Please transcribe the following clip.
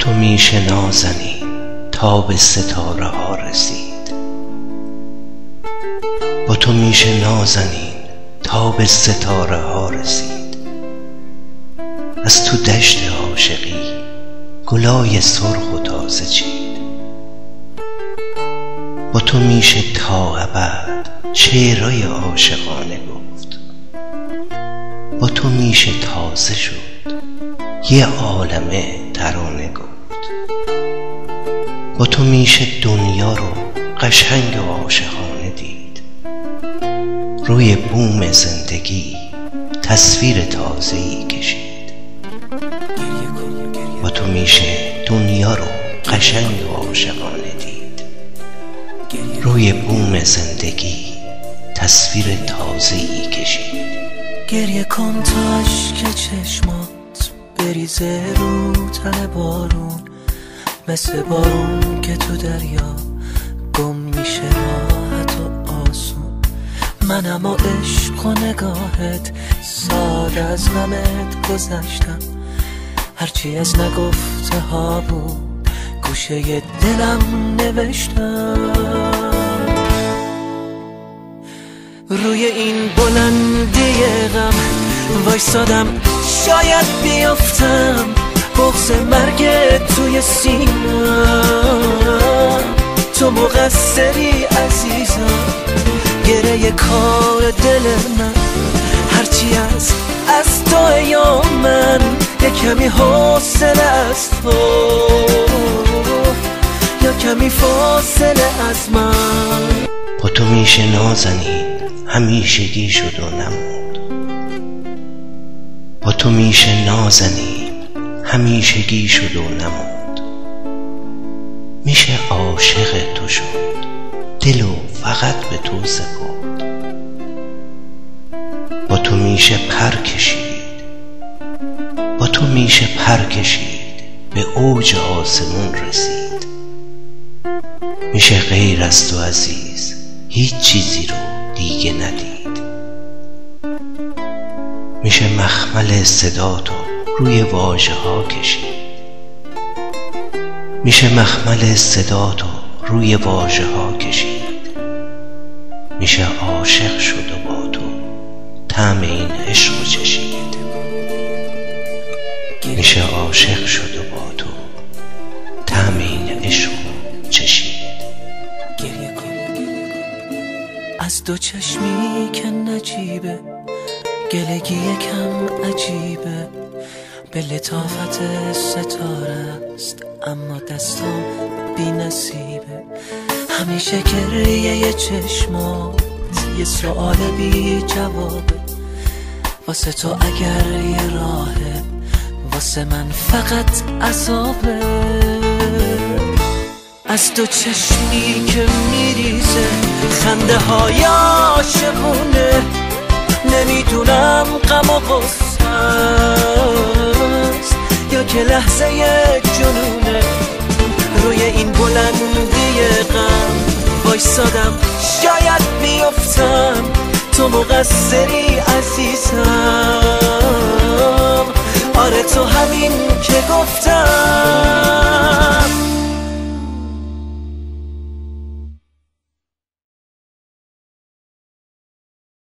تو میشه نازنین تا به ستاره ها رسید، با تو میشه نازنین تا به ستاره ها رسید. از تو دشت عاشقی گلای سرخ و تازه چید، با تو میشه تا ابد شعرهای عاشقانه گفت. با تو میشه تازه شد یه عالمه ترانه گفت. با تو میشه دنیا رو قشنگ و عاشقانه دید، روی بوم زندگی تصویر تازه‌ای کشید. با تو میشه دنیا رو قشنگ و عاشقانه دید، روی بوم زندگی تصویر تازه‌ای کشید. گریه کن تا اشک چشمات بریزه رو تن بارون، مثل بارون که تو دریا گم میشه راحت و آسون. من اما عشق و نگاهت ساده از غمت گذشتم، هرچی از نگفته ها بود گوشه دلم نوشتم. روی این بلندی غم وایسادم شاید بیافتم، بغض مرگ توی سینم. تو مقصری عزیزم، گره کار دل من، هرچی از تو یا من یه کمی حوصله از تو یا کمی فاصله از من. با تو میشه نازنین همیشگی شد و نمود، با تو میشه نازنین همیشگی شد و نمود. میشه عاشق تو شد دلو فقط به تو سپرد، با تو میشه پر کشید، با تو میشه پر کشید به اوج آسمون رسید. میشه غیر از تو عزیز هیچ چیزی رو دیگه ندید. میشه مخمل صداتو روی واژه ها کشید، میشه مخمل صداتو روی واژه ها کشید. میشه عاشق شد و با تو طعم این عشق چشید. میشه عاشق شد و با تو طعم این عشق چشید. از دو چشمی که نجیبه گلگی یکم عجیبه، به لطافت ستاره است اما دستام بی نصیبه. همیشه گریه چشمات یه سؤال بی جوابه، واسه تو اگر یه راهه واسه من فقط عذابه. از دو چشمی که میریزه خنده های عاشقونه، نمیدونم غم و غصه است یا که لحظه جنونه. روی این بلندی غم وایسادم شاید بیفتم، تو مقصری عزیزم، آره تو همین که گفتم.